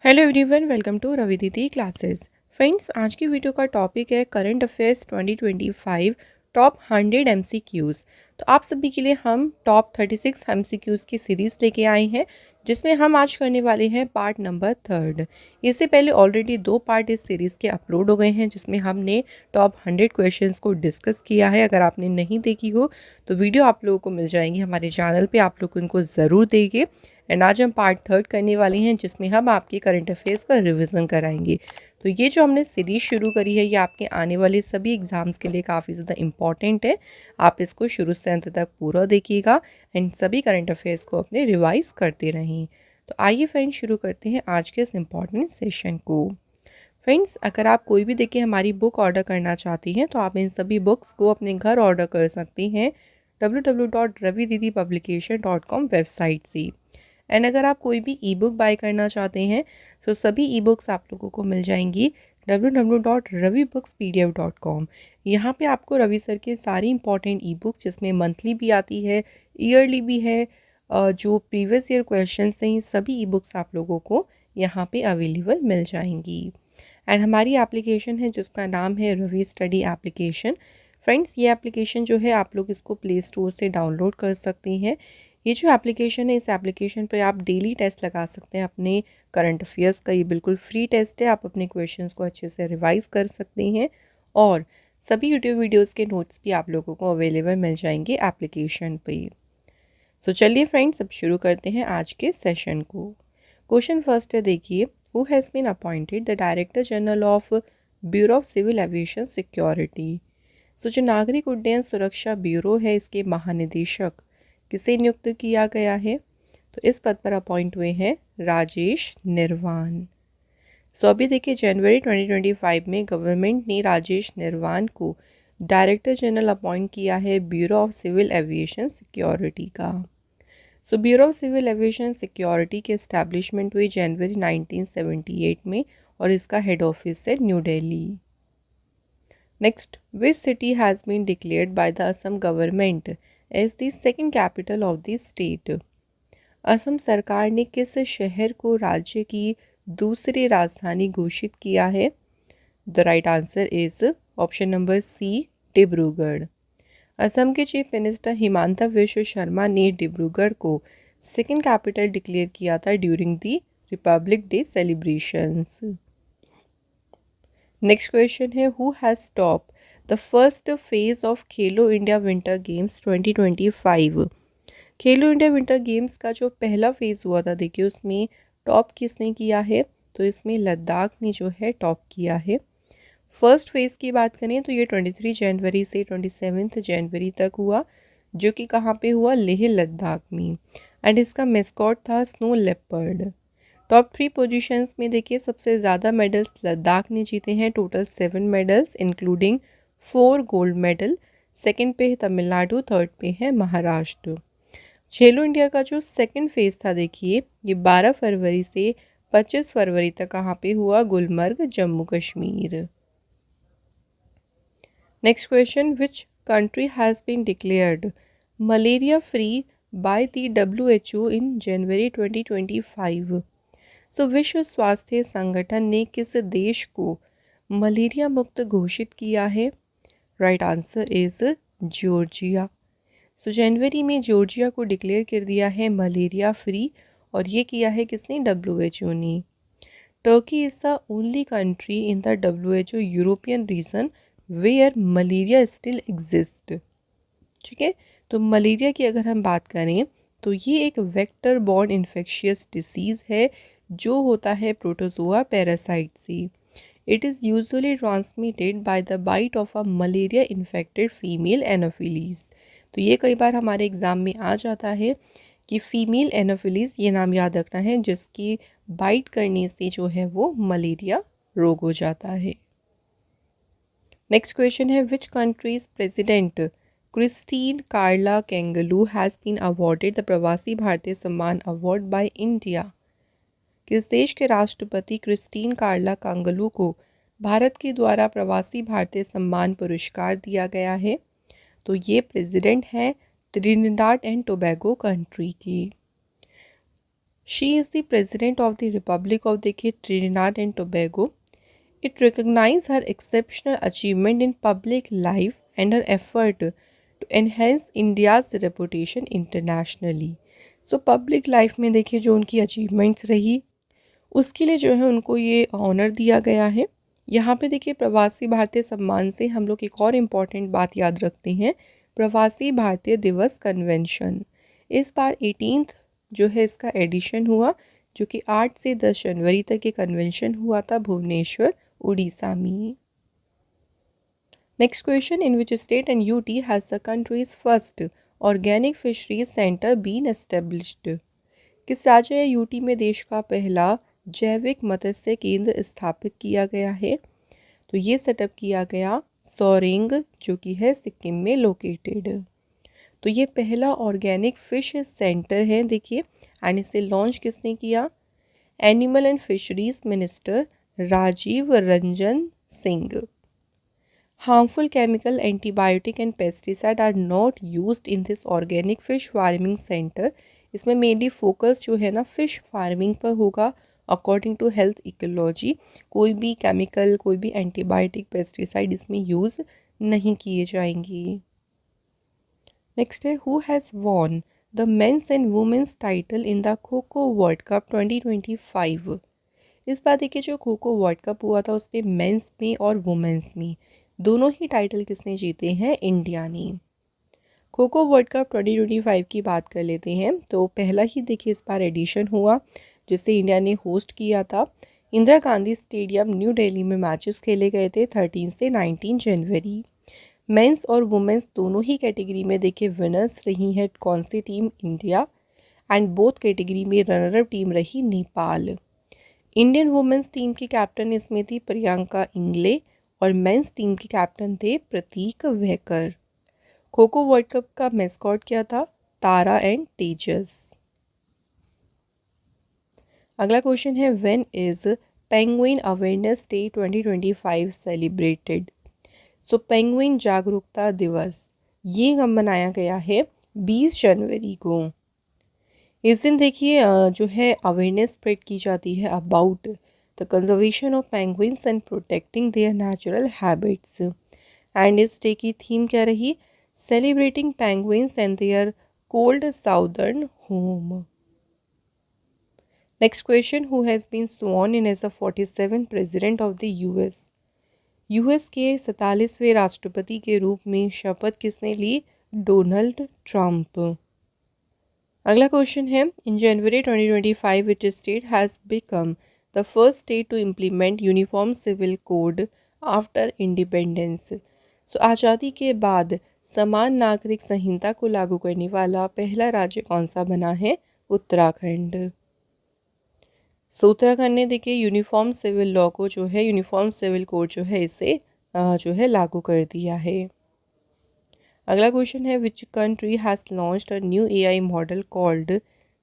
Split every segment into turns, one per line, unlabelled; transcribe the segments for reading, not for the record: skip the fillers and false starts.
Hello everyone, welcome to Ravi Didi classes. Friends, आज की video का टॉपिक है करंट अफेयर्स 2025 टॉप 100 एमसीक्यूज़। तो आप सभी के लिए हम टॉप 36 एमसीक्यूज़ की सीरीज़ लेके आए हैं, जिसमें हम आज करने वाले हैं पार्ट नंबर 3। इससे पहले ऑलरेडी 2 पार्ट इस सीरीज़ के अपलोड हो गए हैं, जिसमें हमने टॉप 100 क्वेश्चंस को डिस्कस किया है। अगर आपने नहीं देखी हो तो वीडियो आप लोगों को मिल जाएंगी हमारे चैनल पर, आप लोग उनको ज़रूर देखिए। एंड आज हम पार्ट 3 करने वाले हैं, जिसमें हम आपके करंट अफेयर्स का रिवीजन कराएंगे। तो ये जो हमने सीरीज़ शुरू करी है, ये आपके आने वाले सभी एग्ज़ाम्स के लिए काफ़ी ज़्यादा इंपॉर्टेंट है। आप इसको शुरू से अंत तक पूरा देखिएगा एंड सभी करंट अफेयर्स को अपने रिवाइज करते रहें। तो आइए फ्रेंड्स, शुरू करते हैं आज के इस इम्पॉर्टेंट सेशन को। फ्रेंड्स, अगर आप कोई भी देखिए हमारी बुक ऑर्डर करना चाहती हैं, तो आप इन सभी बुक्स को अपने घर ऑर्डर कर सकती हैं www.ravididipublication.com वेबसाइट से। एंड अगर आप कोई भी ई बुक बाय करना चाहते हैं, तो सभी ई बुक्स आप लोगों को मिल जाएंगी www.ravibookspdf.com। यहाँ पे आपको रवि सर के सारी इंपॉर्टेंट ई बुक, जिसमें मंथली भी आती है, ईयरली भी है, जो प्रीवियस ईयर क्वेश्चन हैं, ये सभी ई बुक्स आप लोगों को यहाँ पे अवेलेबल मिल जाएंगी। एंड हमारी एप्लीकेशन है जिसका नाम है रवि स्टडी एप्लीकेशन। फ्रेंड्स, ये एप्लीकेशन जो है आप लोग इसको प्ले स्टोर से डाउनलोड कर सकती हैं। ये जो एप्लीकेशन है, इस एप्लीकेशन पर आप डेली टेस्ट लगा सकते हैं अपने करंट अफेयर्स का। ये बिल्कुल फ्री टेस्ट है, आप अपने क्वेश्चंस को अच्छे से रिवाइज कर सकते हैं और सभी यूट्यूब वीडियोस के नोट्स भी आप लोगों को अवेलेबल मिल जाएंगे एप्लीकेशन पे। सो चलिए फ्रेंड्स, अब शुरू करते हैं आज के सेशन को। क्वेश्चन फर्स्ट है, देखिए, who has been appointed the director general of Bureau of civil aviation Security. So जो नागरिक उड्डयन सुरक्षा ब्यूरो है, इसके महानिदेशक किसे नियुक्त किया गया है? तो इस पद पर अपॉइंट हुए हैं राजेश निर्वाण। सो अभी देखिए, जनवरी 2025 में गवर्नमेंट ने राजेश निर्वाण को डायरेक्टर जनरल अपॉइंट किया है Bureau of civil aviation Security का। So Bureau of civil aviation Security की एस्टैब्लिशमेंट हुई जनवरी 1978 में और इसका हेड ऑफिस है New Delhi. Next, which city has been declared by the Assam government as the second capital of the state. Assam सरकार ने किस शहर को राज्य की दूसरी राजधानी घोषित किया है? The right answer is option number C, Dibrugarh. Assam के चीफ मिनिस्टर हिमांता विश्व शर्मा ने डिब्रूगढ़ को सेकेंड कैपिटल डिक्लेयर किया था during the Republic Day celebrations. Next question है, who has top the first phase of Khelo India Winter Games 2025। Khelo India Winter games का जो पहला फेज़ हुआ था, देखिए उसमें टॉप किसने किया है? तो इसमें लद्दाख ने जो है टॉप किया है। फर्स्ट फेज़ की बात करें तो ये 23 जनवरी से 27 जनवरी तक हुआ, जो कि कहाँ पे हुआ? लेह लद्दाख में। एंड इसका मेस्कॉट था स्नो लेपर्ड। टॉप 3 पोजीशंस में देखिए, सबसे ज़्यादा मेडल्स लद्दाख ने जीते हैं, total 7 medals including 4 gold medal. Second पे है तमिलनाडु, थर्ड पे है महाराष्ट्र। खेलो इंडिया का जो सेकंड फेज़ था, देखिए ये 12 फरवरी से 25 फरवरी तक कहाँ पे हुआ? Gulmarg, Jammu Kashmir. Next question, which country has been declared malaria free by the WHO in January 2025। So विश्व स्वास्थ्य संगठन ने किस देश को मलेरिया मुक्त घोषित किया है? Right answer is Georgia. So जनवरी में जॉर्जिया को डिक्लेयर कर दिया है मलेरिया फ्री, और ये किया है किसने? WHO ने। Turkey is the only country in the WHO European region where malaria still exist. ठीक है, तो मलेरिया की अगर हम बात करें तो ये एक वेक्टर बॉर्न इन्फेक्शियस डिसीज़ है, जो होता है प्रोटोजोआ पैरासाइट से। It is usually transmitted by the bite of a malaria infected female anopheles. तो ये कई बार हमारे एग्ज़ाम में आ जाता है कि फ़ीमेल एनोफिलीज, ये नाम याद रखना है, जिसकी बाइट करने से जो है वो मलेरिया रोग हो जाता है। नेक्स्ट क्वेश्चन है, which country's president Christine Carla Kangaloo has been awarded the Pravasi Bharatiya सम्मान अवार्ड बाय इंडिया। किस देश के राष्ट्रपति क्रिस्टीन कार्ला कांगलू को भारत के द्वारा प्रवासी भारतीय सम्मान पुरस्कार दिया गया है? तो ये प्रेसिडेंट हैं त्रिनिदाद एंड टोबैगो कंट्री की। She is the president of the Republic of देखिए Trinidad and Tobago. It recognized her exceptional achievement in public life and her effort to enhance India's reputation internationally. So public life में देखिए जो उनकी achievements रही उसके लिए जो है उनको ये ऑनर दिया गया है. यहाँ पे देखिए प्रवासी भारतीय सम्मान से हम लोग एक और इम्पॉर्टेंट बात याद रखते हैं, प्रवासी भारतीय दिवस कन्वेंशन. इस बार 18th जो है इसका एडिशन हुआ, जो कि 8 से 10 जनवरी तक ये कन्वेंशन हुआ था भुवनेश्वर उड़ीसा में. Next question, in which state and UT has the country's first organic fisheries centre been established. किस राज्य या यूटी में देश का पहला जैविक मत्स्य केंद्र स्थापित किया गया है? तो ये सेटअप किया गया सोरेंग, जो कि है सिक्किम में लोकेटेड. तो ये पहला ऑर्गेनिक फिश सेंटर है देखिए, एंड इसे लॉन्च किसने किया? Animal and fisheries minister Rajiv Ranjan Singh. Harmful chemical, antibiotic and pesticide are not used in this organic fish farming centre. इसमें मेनली फोकस जो है ना फिश फार्मिंग पर होगा. अकॉर्डिंग टू हेल्थ इकोलॉजी कोई भी केमिकल, कोई भी एंटीबायोटिक, पेस्टिसाइड इसमें यूज़ नहीं किए जाएंगे. नेक्स्ट है, who has won the men's and women's title in the kho kho world cup 2025. इस बार देखिए जो खो खो वर्ल्ड कप हुआ था उसमें मेंस में और वुमेंस में दोनों ही टाइटल किसने जीते हैं? इंडिया ने. खो खो वर्ल्ड कप 2025 की बात कर लेते हैं. तो पहला ही देखिए इस बार एडिशन हुआ जिसे इंडिया ने होस्ट किया था. इंदिरा गांधी स्टेडियम न्यू दिल्ली में मैचेस खेले गए थे 13 से 19 जनवरी. मेंस और वुमेंस दोनों ही कैटेगरी में देखिए विनर्स रही है कौन सी team? India. And both category में रनर अप टीम रही नेपाल. इंडियन वुमेंस टीम की कैप्टन इसमें थी प्रियंका इंगले और मेंस टीम के कैप्टन थे प्रतीक वेकर. खो खो वर्ल्ड कप का मैस्कॉट क्या था? तारा एंड तेजस. अगला क्वेश्चन है, when is penguin awareness day 2025 celebrated. So penguin जागरूकता दिवस ये हम मनाया गया है 20 जनवरी को. इस दिन देखिए जो है अवेयरनेस स्प्रेड की जाती है about the conservation of penguins and protecting their natural habits. And इस डे की थीम क्या रही? Celebrating penguins and their cold southern home. Next question, who has been sworn in as the 47th president of the US. US के 47वें राष्ट्रपति के रूप में शपथ किसने ली? Donald Trump. अगला क्वेश्चन है, in January 2025 which state has become the first state to implement uniform civil code after independence. So आज़ादी के बाद समान नागरिक संहिता को लागू करने वाला पहला राज्य कौन सा बना है? उत्तराखंड. सो उत्तराखंड ने देखिए यूनिफॉर्म सिविल लॉ को जो है, यूनिफॉर्म सिविल कोड जो है इसे जो है लागू कर दिया है. अगला क्वेश्चन है, which country has launched a new AI model called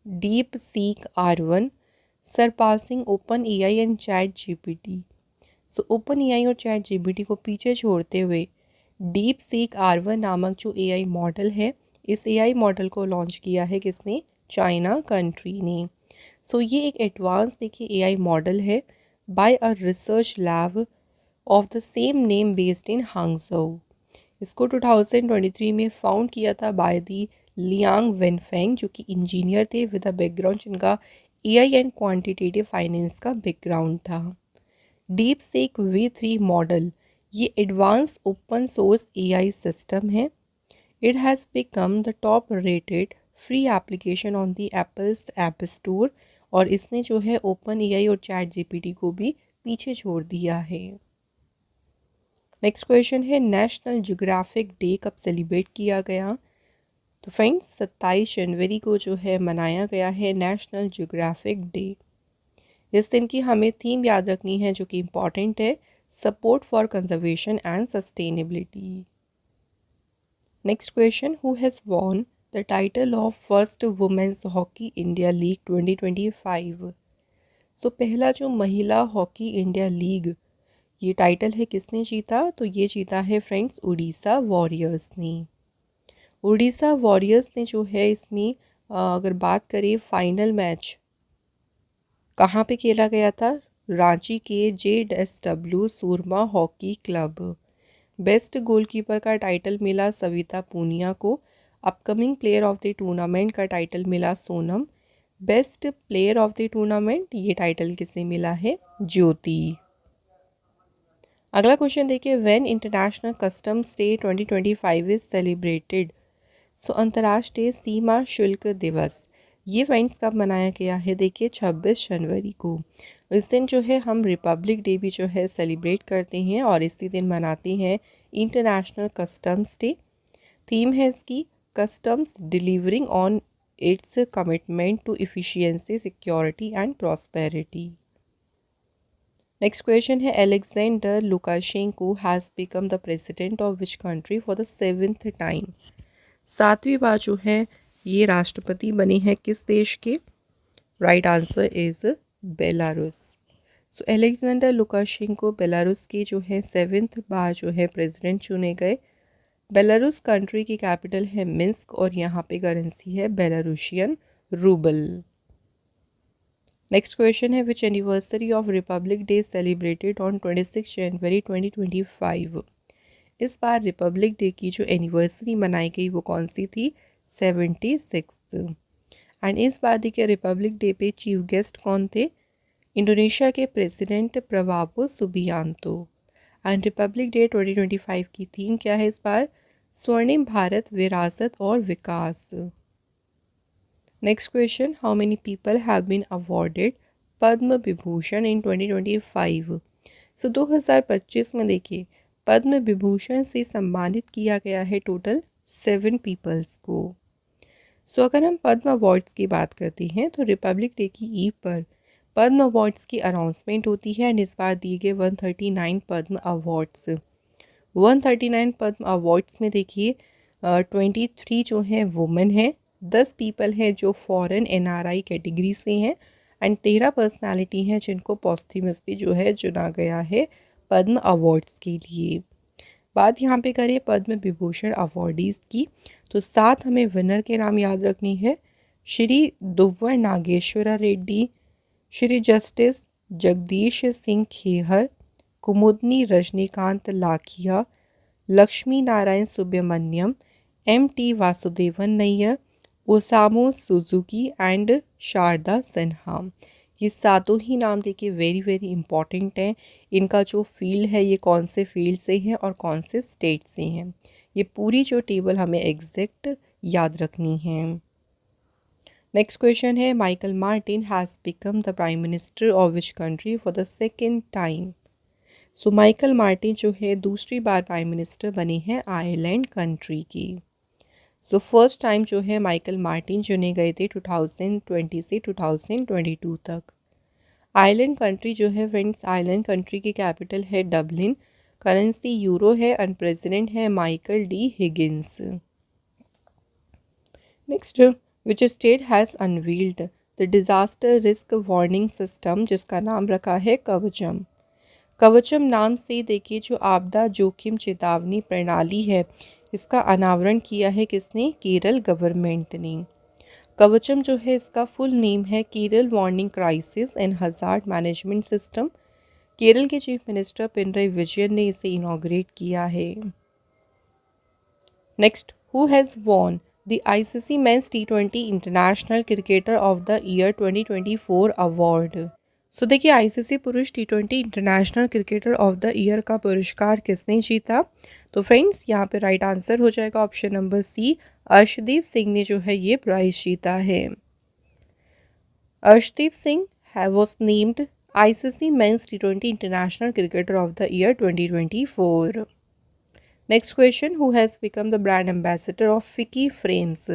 deep seek R1 surpassing open AI and chat GPT. So open AI और चैट जीपीटी को पीछे छोड़ते हुए डीप सीक R1 नामक जो एआई मॉडल है, इस एआई मॉडल को लॉन्च किया है किसने? चाइना कंट्री ने. सो ये एक एडवांस देखिए एआई मॉडल है by a research lab of the same name based in Hangzhou. इसको 2023 में फाउंड किया था बाय दी लियांग वेनफेंग, जो कि इंजीनियर थे विद अ बैकग्राउंड जिनका एआई एंड क्वांटिटेटिव फाइनेंस का बैकग्राउंड था. डीप सीक V3 मॉडल ये advance open source AI system है. It has become the top rated free application on the Apple's App Store. और इसने जो है ओपन एआई और चैट जीपीटी को भी पीछे छोड़ दिया है. नेक्स्ट क्वेश्चन है, नेशनल ज्योग्राफिक डे कब सेलिब्रेट किया गया? तो फ्रेंड्स 27 जनवरी को जो है मनाया गया है नेशनल ज्योग्राफिक डे. इस दिन की हमें थीम याद रखनी है जो कि इम्पॉर्टेंट है, support for conservation and sustainability. Next question, who has won the title of first women's hockey India league 2025. So पहला जो महिला हॉकी इंडिया लीग ये टाइटल है किसने जीता? तो ये जीता है फ्रेंड्स उड़ीसा वॉरियर्स ने. उड़ीसा वॉरियर्स ने जो है इसमें अगर बात करें फाइनल मैच कहाँ पे खेला गया था? रांची के JSW Soorma hockey club. Best goalkeeper का टाइटल मिला सविता पूनिया को। Upcoming player of the tournament का टाइटल मिला Sonam. Best player of the tournament ये टाइटल किसे मिला है? ज्योति। अगला क्वेश्चन देखिए, when International Customs Day 2025 is celebrated. So अंतर्राष्ट्रीय सीमा शुल्क दिवस ये फ्रेंड्स कब मनाया गया है? देखिए 26 जनवरी को। इस दिन जो है हम रिपब्लिक डे भी जो है सेलिब्रेट करते हैं और इसी दिन मनाते हैं इंटरनेशनल कस्टम्स डे। थीम है इसकी customs delivering on its commitment to efficiency, security and prosperity. Next question है, Alexander Lukashenko has become the president of which country for the 7th time. 7वीं बार जो है ये राष्ट्रपति बने हैं किस देश के? Right answer is Belarus. So Alexander Lukashenko Belarus के जो है 7th बार जो है प्रेसिडेंट चुने गए। बेलारूस कंट्री की कैपिटल है मिन्स्क और यहाँ पे करेंसी है बेलारूशियन रूबल। नेक्स्ट क्वेश्चन है, which anniversary of Republic Day celebrated on 26 January 2025। इस बार रिपब्लिक डे की जो एनिवर्सरी मनाई गई वो कौन सी थी? 76th। एंड इस बार देखिए रिपब्लिक डे पे चीफ गेस्ट कौन थे? इंडोनेशिया के president Prabowo Subianto. And Republic Day 2025 की थीम क्या है इस बार? स्वर्णिम भारत, विरासत और विकास। Next question, how many people have been awarded Padma Vibhushan in 2025। So 2025 में देखिए पद्म विभूषण से सम्मानित किया गया है टोटल 7 पीपल्स को। सो अगर हम पद्म अवार्ड्स की बात करते हैं तो रिपब्लिक डे की ईव पर पद्म अवार्ड्स की अनाउंसमेंट होती है एंड इस बार दिए गए 139 पद्म अवार्ड्स। 139 पद्म अवार्ड्स में देखिए 23 जो हैं वुमेन हैं, 10 पीपल हैं जो फॉरेन NRI कैटेगरी से हैं एंड 13 पर्सनालिटी हैं जिनको पॉस्थ्यूमसली जो है चुना गया है पद्म अवार्ड्स के लिए। बात यहाँ पे करें पद्म विभूषण अवॉर्डीज़ की तो 7 हमें विनर के नाम याद रखनी है। Shri Duvvur Nageswara Reddy, Shri justice Jagdish Singh Khehar, Kumudini Rajnikant Lakhia, Lakshmi Narayana Subramaniam, MT Vasudevan Nair, Osamu Suzuki and Sharda Sinha. ये सातों ही नाम देखिए वेरी वेरी इंपॉर्टेंट हैं। इनका जो फील्ड है ये कौन से फील्ड से हैं और कौन से स्टेट से हैं, ये पूरी जो टेबल हमें एग्जैक्ट याद रखनी है। नेक्स्ट क्वेश्चन है, Michael Martin has become the prime minister of which country for the 2nd time. So Michael Martin जो है दूसरी बार प्राइम मिनिस्टर बने हैं आयरलैंड कंट्री की। सो फर्स्ट टाइम जो है माइकल मार्टिन चुने गए थे 2020 से 2022 तक। आयरलैंड कंट्री जो है फ्रेंड्स, आयरलैंड कंट्री की कैपिटल है डबलिन, करेंसी यूरो है एंड प्रेसिडेंट है Michael D Higgins. Next, which state has unveiled the disaster risk warning system जिसका नाम रखा है कवचम। कवचम नाम से देखिए जो आपदा जोखिम चेतावनी प्रणाली है इसका अनावरण किया है किसने? केरल गवर्नमेंट ने। कवचम जो है इसका फुल नेम है Kerala warning crisis and hazard management system. Kerala के चीफ मिनिस्टर पिनराई विजयन ने इसे इनॉग्रेट किया है। Next, who has won the ICC men's T20 international cricketer of the year 2024 award. So देखिए ICC पुरुष T20 international cricketer of the year का पुरस्कार किसने जीता? तो फ्रेंड्स यहाँ पे राइट आंसर हो जाएगा option number C, Arshdeep Singh ने जो है ये प्राइज जीता है। Arshdeep Singh was named ICC men's T20 international cricketer of the year 2024। Next question, who has become the brand ambassador of FICCI frames.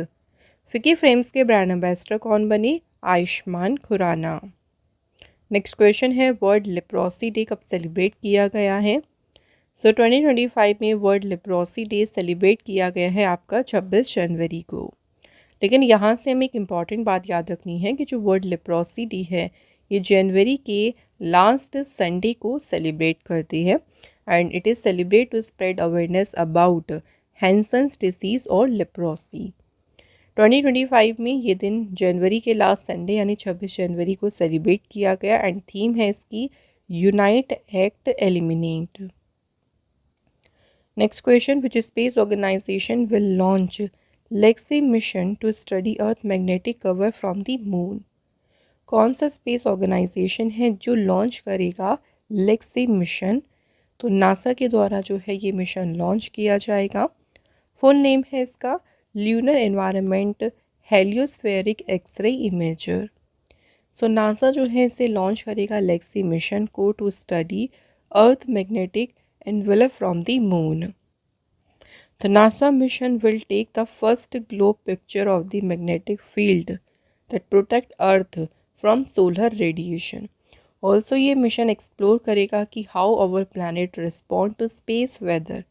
FICCI frames के ब्रांड एम्बेसडर कौन बने? आयुष्मान खुराना। नेक्स्ट क्वेश्चन है, वर्ल्ड लेप्रोसी डे कब celebrate किया गया है? सो 2025 में world leprosy day celebrate किया गया है आपका 26 जनवरी को। लेकिन यहाँ से हमें एक इम्पॉर्टेंट बात याद रखनी है कि जो वर्ल्ड लेप्रोसी डे है ये जनवरी के लास्ट संडे को सेलिब्रेट करते हैं and it is celebrate to spread awareness about Hansen's disease और लेप्रोसी। 2025 में ये दिन जनवरी के लास्ट संडे यानी 26 जनवरी को सेलिब्रेट किया गया एंड थीम है इसकी unite act eliminate. Next question, which space organisation will launch Lexi mission to study earth magnetic cover from the moon. कौन सा स्पेस ऑर्गेनाइजेशन है जो लॉन्च करेगा लेक्सी मिशन? तो नासा के द्वारा जो है ये मिशन लॉन्च किया जाएगा। फुल नेम है इसका lunar environment heliospheric x-ray imager. So NASA जो है इसे लॉन्च करेगा लेक्सी मिशन को to study earth magnetic envelope from the moon. The NASA mission will take the first globe picture of the magnetic field that protect Earth from solar radiation. Also ये mission explore करेगा कि how our planet respond to space weather,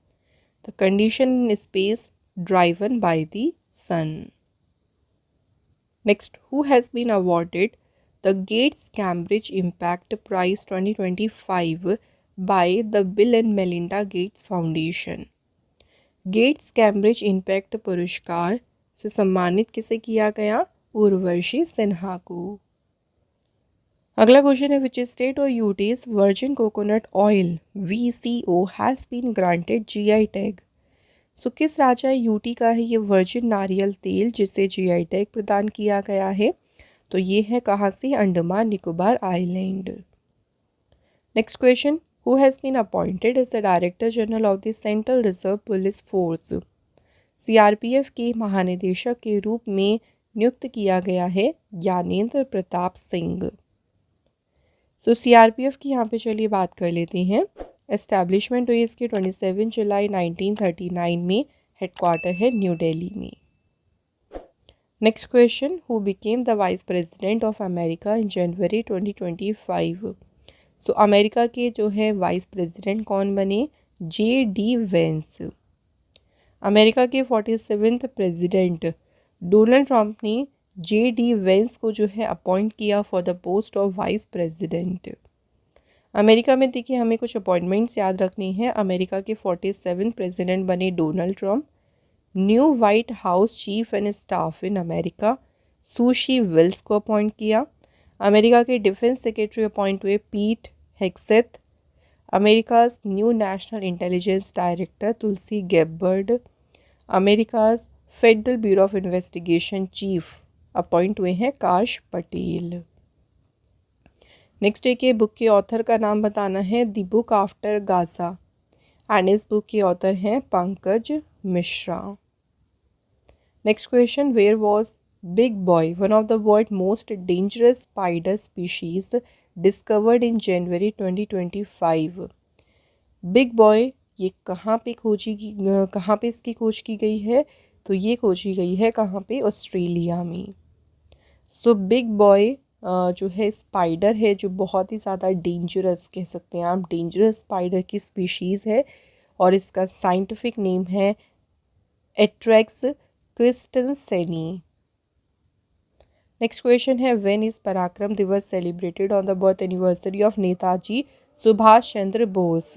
the condition in space driven by the sun. Next, who has been awarded the Gates Cambridge Impact Prize 2025 by the Bill and Melinda Gates Foundation? Gates Cambridge impact पुरस्कार से सम्मानित किसे किया गया? उर्वशी सिन्हा को। अगला question है, which state or UTs virgin coconut oil VCO has been granted GI tag. So किस राज्य यूटी का है ये वर्जिन नारियल तेल जिसे GI टैग प्रदान किया गया है? तो ये है कहाँ से? Andaman Nicobar island. Next question, who has been appointed as the Director General of the Central Reserve Police Force? CRPF के महानिदेशक के रूप में नियुक्त किया गया है ज्ञानेंद्र प्रताप सिंह। सो CRPF की यहाँ पे चलिए बात कर लेते हैं। एस्टैब्लिशमेंट हुई इसकी 27 जुलाई 1939 में, हेडक्वार्टर है न्यू दिल्ली में। Next question, who became the vice president of America in January 2025? So America के जो है वाइस प्रेसिडेंट कौन बने? JD Vance. अमेरिका के 47वें प्रेसिडेंट डोनाल्ड ट्रंप ने JD वेंस को जो है अपॉइंट किया for the post of vice president. America में देखिए हमें कुछ अपॉइंटमेंट्स याद रखनी है। अमेरिका के 47वें प्रेसिडेंट बने Donald Trump. New White House chief and staff in America Susie Wiles को अपॉइंट किया। अमेरिका के डिफेंस सेक्रेटरी अपॉइंट हुए Pete Hegseth. America's new national intelligence director Tulsi Gabbard. America's federal bureau of investigation chief appoint हुए हैं Kash Patel. Next एक book के author का नाम बताना है, the book after Gaza, and इस बुक के ऑथर हैं Pankaj Mishra. Next question, where was big boy one of the world most dangerous spider species discovered in January 2025? Big boy ये कहाँ पे इसकी खोज की गई है? तो ये खोजी गई है कहाँ पे? ऑस्ट्रेलिया में। सो बिग बॉय जो है स्पाइडर है जो बहुत ही ज़्यादा डेंजरस कह सकते हैं आप, डेंजरस स्पाइडर की स्पीशीज़ है और इसका साइंटिफिक नेम है एट्रैक्स क्रिस्टेंसेनी। नेक्स्ट क्वेश्चन है, व्हेन इज पराक्रम दिवस celebrated on the birth anniversary of Netaji Subhash Chandra Bose?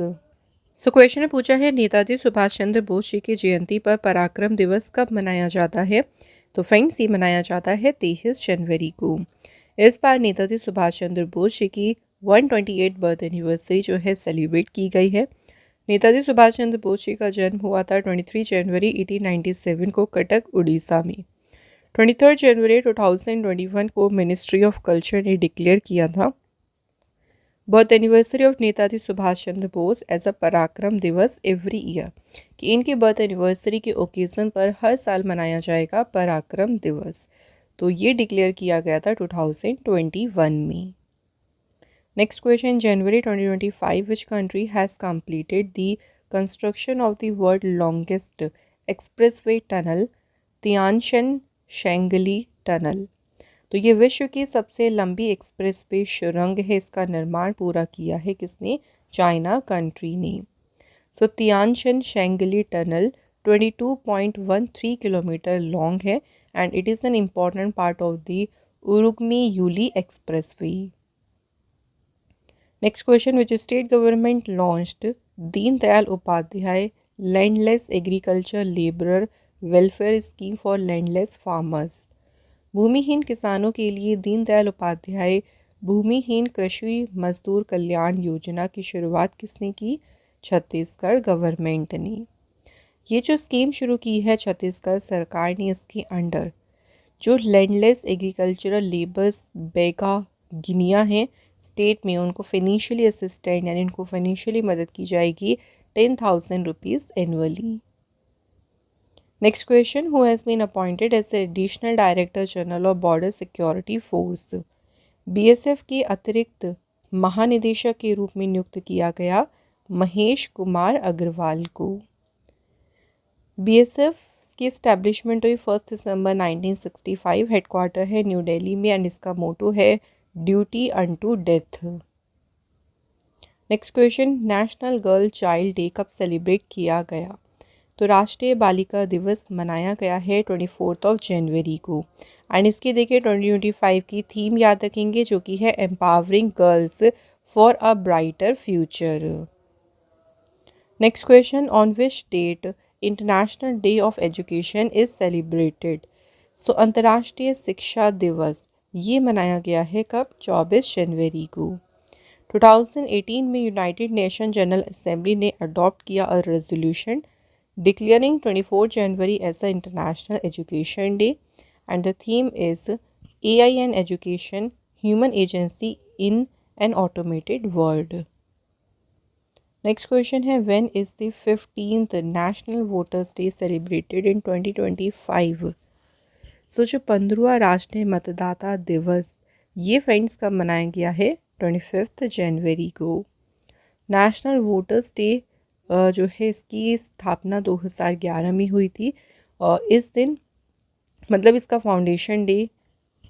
So question ने पूछा है नेताजी सुभाष चंद्र बोस जी की जयंती पर पराक्रम दिवस कब मनाया जाता है? तो फ्रेंड्स ये मनाया जाता है 23 जनवरी को। इस बार नेताजी सुभाष चंद्र बोस जी की 128 बर्थ एनिवर्सरी जो है सेलिब्रेट की गई है। नेताजी सुभाष चंद्र बोस जी का जन्म हुआ था 23 जनवरी 1897 को कटक उड़ीसा में। 23 जनवरी 2021 को मिनिस्ट्री ऑफ कल्चर ने डिक्लेयर किया था birth anniversary of Netaji Subhash Chandra Bose as a Parakram Diwas every year, कि इनके बर्थ एनिवर्सरी के ओकेज़न पर हर साल मनाया जाएगा पराक्रम दिवस। तो ये डिक्लेयर किया गया था 2021 में। Next question, January 2025 which country has completed the construction of the world longest expressway tunnel Tianshan Shengli tunnel? तो ये विश्व की सबसे लंबी एक्सप्रेसवे सुरंग है, इसका निर्माण पूरा किया है किसने? चाइना कंट्री ने। So Tianshan Shengli tunnel 22.13 kilometre long है and it is an important part of the उरुग्मी Yuli expressway. Next question, which state government launched Deen Dayal Upadhyay landless agriculture labourer welfare scheme for landless farmers. भूमिहीन किसानों के लिए दीनदयाल उपाध्याय भूमिहीन कृषि मजदूर कल्याण योजना की शुरुआत किसने की? छत्तीसगढ़ गवर्नमेंट ने। ये जो स्कीम शुरू की है छत्तीसगढ़ सरकार ने, इसके अंडर जो लैंडलेस एग्रीकल्चरल लेबर्स बेगा गिनिया हैं स्टेट में, उनको फाइनेंशियली असिस्टेंट यानी उनको फाइनेंशियली मदद की जाएगी 10,000 rupees annually. Next question, who has been appointed as additional director general of border security force. BSF के अतिरिक्त महानिदेशक के रूप में नियुक्त किया गया महेश कुमार अग्रवाल को। बीएसएफ की इस्टेब्लिशमेंट हुई 1 दिसंबर 1965। हेडक्वार्टर है न्यू दिल्ली में एंड इसका मोटो है duty unto death. Next question, national girl child day कब सेलिब्रेट किया गया? तो राष्ट्रीय बालिका दिवस मनाया गया है 24 जनवरी को। एंड इसकी देखिए 2025 की थीम याद रखेंगे जो कि है empowering girls for a brighter future. Next question, on which date international day of education is celebrated. So अंतर्राष्ट्रीय शिक्षा दिवस ये मनाया गया है कब? 24 जनवरी को। 2018 में यूनाइटेड नेशन जनरल असेंबली ने अडॉप्ट किया a resolution declaring 24 January as an International Education Day, and the theme is AI and Education, Human Agency in an Automated World. Next question है, when is the 15th National Voters Day celebrated in 2025? सो जो 15वां राष्ट्रीय मतदाता दिवस ये friends कब मनाया गया है? 25 जनवरी को। नेशनल वोटर्स डे जो है इसकी स्थापना 2011 में हुई थी और इस दिन मतलब इसका फाउंडेशन डे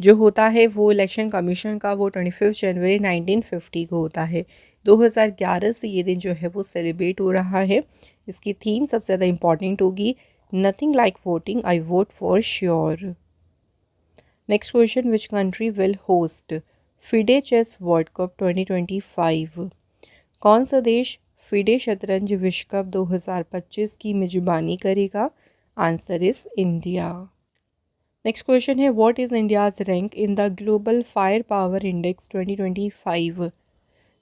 जो होता है वो इलेक्शन कमीशन का वो 25 जनवरी 1950 को होता है। 2011 से ये दिन जो है वो सेलिब्रेट हो रहा है। इसकी थीम सबसे ज़्यादा इम्पॉर्टेंट होगी nothing like voting, I vote for sure. Next question, which country will host FIDE chess world cup 2025? कौन सा देश फिडे शतरंज विश्व कप 2025 की मेजबानी करेगा? Answer is India. Next question है, what is India's rank in the global fire power index 2025?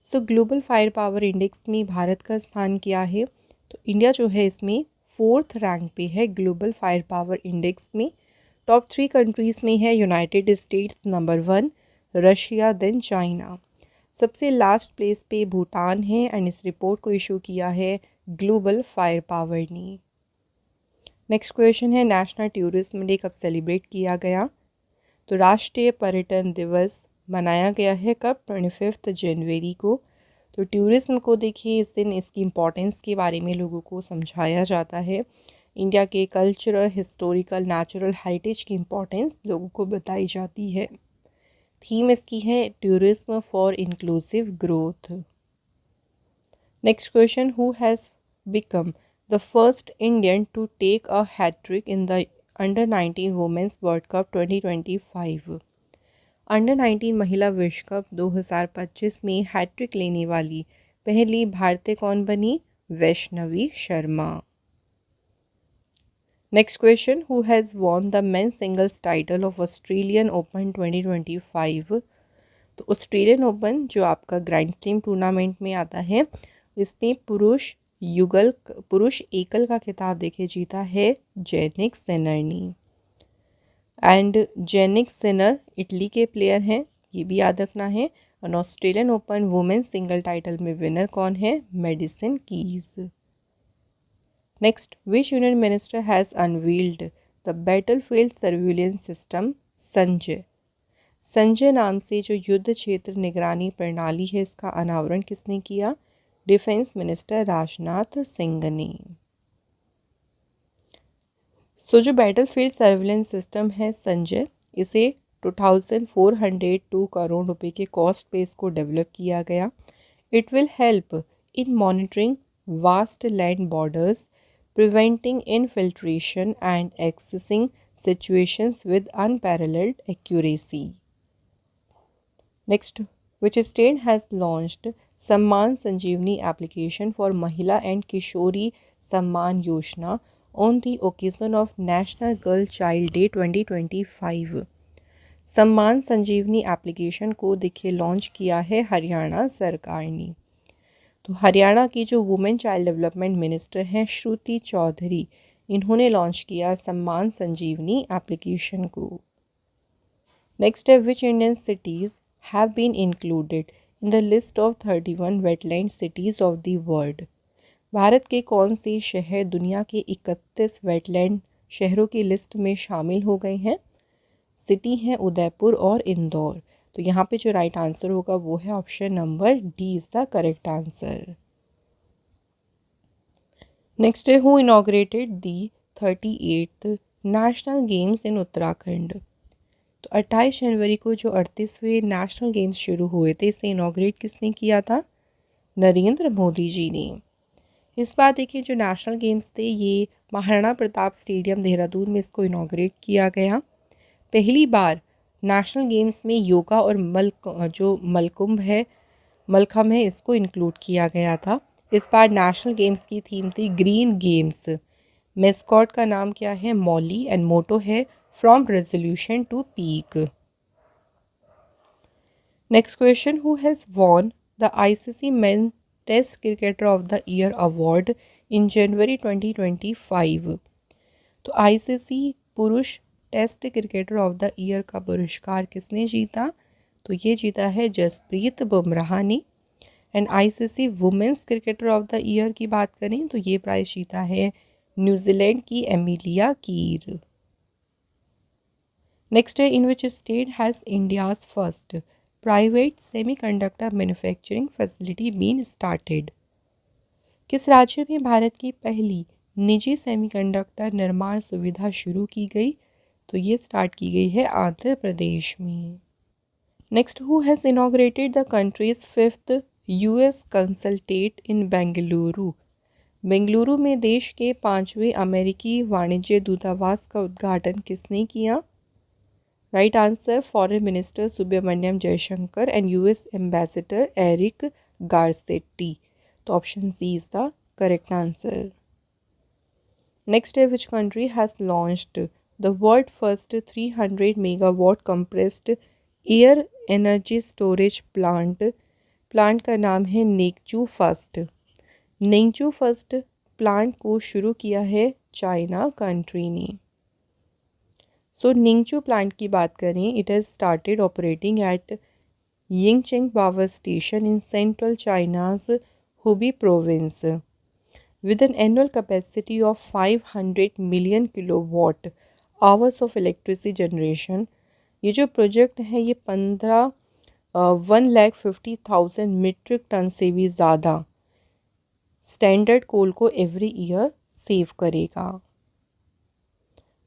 So global fire power index में भारत का स्थान क्या है? तो इंडिया जो है इसमें 4th रैंक पे है ग्लोबल फायर पावर इंडेक्स में। टॉप 3 कंट्रीज़ में है United States number 1, Russia, then China. सबसे लास्ट प्लेस पे भूटान है एंड इस रिपोर्ट को इशू किया है ग्लोबल फायर पावर ने। नेक्स्ट क्वेश्चन है, नेशनल टूरिज्म डे कब सेलिब्रेट किया गया? तो राष्ट्रीय पर्यटन दिवस मनाया गया है कब? 25 जनवरी को। तो टूरिज्म को देखिए इस दिन इसकी इम्पोर्टेंस के बारे में लोगों को समझाया जाता है। इंडिया के कल्चरल, हिस्टोरिकल, नेचुरल हेरिटेज की इम्पोर्टेंस लोगों को बताई जाती है। थीम इसकी है tourism for inclusive growth. Next question, who has become the first Indian to take a hat-trick in the under 19 women's world cup 2025? Under 19 महिला विश्व कप 2025 में हैट्रिक लेने वाली पहली भारतीय कौन बनी? Vaishnavi Sharma. Next question, who has won the main singles title of Australian open 2025? तो ऑस्ट्रेलियन ओपन जो आपका ग्रैंड स्लैम टूर्नामेंट में आता है, इसमें पुरुष एकल का खिताब देखे जीता है जेनिक सिनर ने। एंड जेनिक सिनर इटली के प्लेयर हैं, ये भी याद रखना है। और Australian open women single title में विनर कौन है? Medicine keys. Next, which union minister has unveiled the battlefield surveillance system Sanjay? Sanjay नाम से जो युद्ध क्षेत्र निगरानी प्रणाली है इसका अनावरण किसने किया? डिफेंस मिनिस्टर राजनाथ सिंह ने। सो जो बैटलफील्ड सर्विलेंस सिस्टम है संजय, इसे 2402 करोड़ रुपए के कॉस्ट पे इसको डेवलप किया गया। It will help in monitoring vast land borders, preventing infiltration and accessing situations with unparalleled accuracy. Next, which state has launched Samman Sanjeevani application for Mahila and Kishori Samman Yojana on the occasion of national girl child day 2025। सम्मान संजीवनी application को देखिए launch किया है हरियाणा सरकार ने। तो हरियाणा की जो वुमेन चाइल्ड डेवलपमेंट मिनिस्टर हैं श्रुति चौधरी, इन्होंने लॉन्च किया सम्मान संजीवनी एप्लीकेशन को। नेक्स्ट है, which Indian cities have been included in the list of 31 wetland cities of the world. Bharat के कौन से शहर दुनिया के 31 वेटलैंड शहरों की लिस्ट में शामिल हो गए हैं? सिटी हैं उदयपुर और इंदौर। तो यहाँ पे जो राइट आंसर होगा वो है option number D is the correct answer. Next है, who inaugurated the 38th national games in Uttarakhand. तो 28 जनवरी को जो 38वें नेशनल गेम्स शुरू हुए थे, इसे इनॉग्रेट किसने किया था? नरेंद्र मोदी जी ने। इस बार देखिए जो नेशनल गेम्स थे ये महाराणा प्रताप स्टेडियम देहरादून में इसको इनॉग्रेट किया गया। पहली बार नेशनल गेम्स में योगा और मलखम्ब है इसको इंक्लूड किया गया था। इस बार नेशनल गेम्स की थीम थी ग्रीन गेम्स। मेस्कॉट का नाम क्या है? मॉली, एंड मोटो है from resolution to peak. Next question, who has won the ICC men test cricketer of the year award in January 2025। तो आईसीसी पुरुष test cricketer of the year का पुरस्कार किसने जीता? तो ये जीता है जसप्रीत बुमराह ने। And ICC women's cricketer of the year की बात करें तो ये प्राइज जीता है न्यूजीलैंड की एमिलिया कीर। नेक्स्ट है, in which state has India's first private semiconductor manufacturing facility been started. किस राज्य में भारत की पहली निजी सेमीकंडक्टर निर्माण सुविधा शुरू की गई? तो ये स्टार्ट की गई है आंध्र प्रदेश में। Next, who has inaugurated the country's 5th US consulate in Bengaluru. Bengaluru में देश के 5वें अमेरिकी वाणिज्य दूतावास का उद्घाटन किसने किया? Right answer, foreign minister Subrahmanyam Jaishankar and US ambassador Eric Garcetti. तो option C is the correct answer. Next है, which country has launched the world first 300 megawatt compressed air energy storage plant का नाम है Nengchu first. Nengchu first plant को शुरू किया है China country ने। सो निंगचू प्लांट की बात करें, it has started operating at Yingcheng power station in central China's Hubei province with an annual capacity of 500 million kilowatt hours of electricity generation। ये जो प्रोजेक्ट है ये 1,50,000 मीट्रिक टन से भी ज़्यादा स्टैंडर्ड कोल को एवरी ईयर सेव करेगा।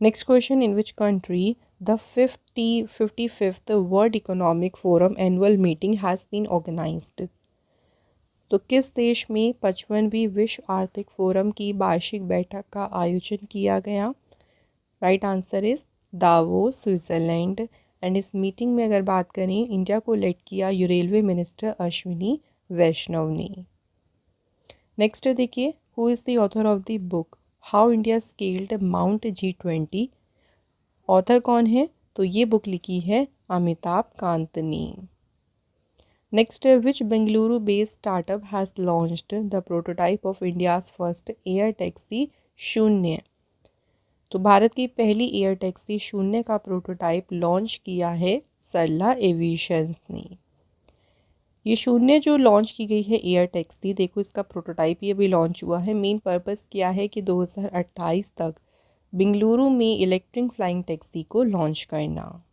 Next question, in which country the 55th world economic forum annual meeting has been organised. तो किस देश में 55वीं विश्व आर्थिक फोरम की वार्षिक बैठक का आयोजन किया गया? Right answer is Davos, Switzerland. And इस मीटिंग में अगर बात करें, इंडिया को लीड किया रेलवे मिनिस्टर अश्विनी वैष्णव ने। नेक्स्ट देखिए, who is the author of the book how India scaled mount G20। Author कौन है? तो ये बुक लिखी है अमिताभ कांत ने। Next, which Bengaluru based startup has launched the prototype of India's first air taxi शून्य। तो भारत की पहली एयर टैक्सी शून्य का प्रोटोटाइप लॉन्च किया है सरला एविएशन ने। ये शून्य जो लॉन्च की गई है एयर टैक्सी, देखो इसका प्रोटोटाइप ये भी लॉन्च हुआ है। मेन पर्पस क्या है कि 2028 तक बेंगलुरु में इलेक्ट्रिक फ्लाइंग टैक्सी को लॉन्च करना।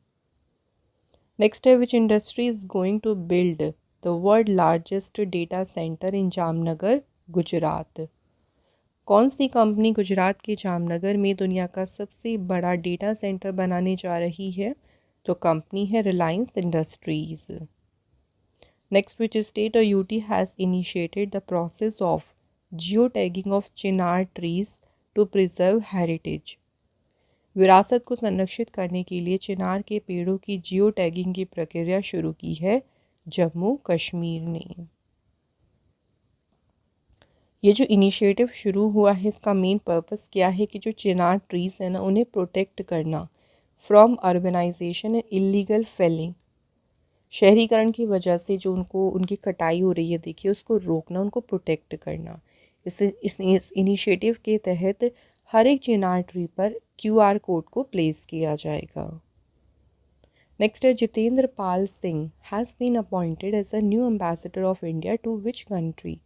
नेक्स्ट है, which industry is going to build the world largest data centre in Jamnagar Gujarat. कौन सी कंपनी गुजरात के जामनगर में दुनिया का सबसे बड़ा डेटा सेंटर बनाने जा रही है? तो कंपनी है Reliance Industries. Next, which state or UT has initiated the process of geo tagging of chinar trees to preserve heritage. विरासत को संरक्षित करने के लिए चिनार के पेड़ों की जियो टैगिंग की प्रक्रिया शुरू की है जम्मू कश्मीर ने। ये जो इनिशिएटिव शुरू हुआ है इसका मेन पर्पस क्या है कि जो चिनार ट्रीज़ है ना उन्हें प्रोटेक्ट करना from urbanisation and illegal felling. शहरीकरण की वजह से जो उनको उनकी कटाई हो रही है देखिए उसको रोकना, उनको प्रोटेक्ट करना। इस इनिशिएटिव के तहत हर एक चिनार ट्री पर क्यूआर कोड को प्लेस किया जाएगा। नेक्स्ट है Jitendra Pal Singh has been appointed as a new ambassador of India to which country.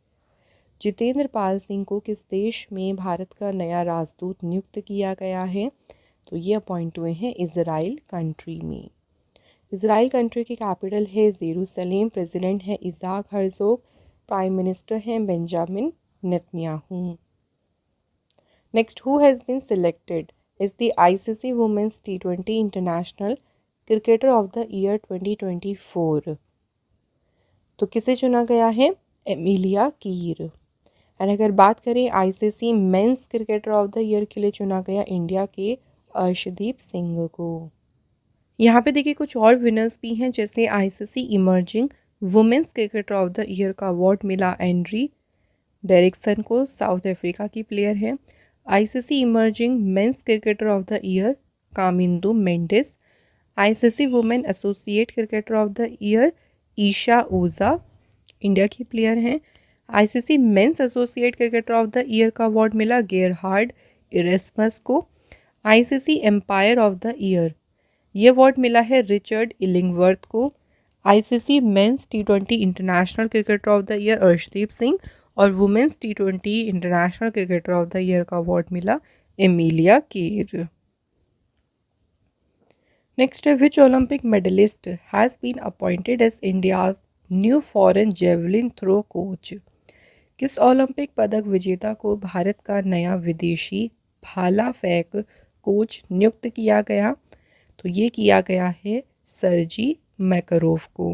Jitendra Pal Singh को किस देश में भारत का नया राजदूत नियुक्त किया गया है? तो ये अपॉइंट हुए हैं इज़राइल कंट्री में। इज़राइल कंट्री की कैपिटल है जेरूसलेम, प्रेसिडेंट है इज़ाक हर्जोग, प्राइम मिनिस्टर हैं Benjamin Netanyahu. Next, who has been selected is the ICC women's T20 international cricketer of the year 2024। तो किसे चुना गया है? Emilia Keer. एंड अगर बात करें ICC men's cricketer of the year के लिए चुना गया इंडिया के अर्शदीप सिंह को। यहाँ पे देखिए कुछ और विनर्स भी हैं, जैसे ICC emerging women's cricketer of the year का अवार्ड मिला एंड्री डेरिक्सन को, साउथ अफ्रीका की प्लेयर है। ICC emerging men's cricketer of the year Kamindu Mendis. ICC women associate cricketer of the year Esha Oza, India की प्लेयर हैं। ICC men's associate cricketer of the year का award मिला Gerhard Erasmus को। ICC umpire of the year ये award मिला है Richard Illingworth को। ICC men's T20 international cricketer of the year Arshdeep Singh और women's T20 international cricketer of the year का award मिला एमिलिया कीर। नेक्स्ट है which Olympic medallist has been appointed as India's new foreign javelin throw coach. किस Olympic पदक विजेता को भारत का नया विदेशी भाला फेंक कोच नियुक्त किया गया? तो ये किया गया है सर्जी मैकरोव को।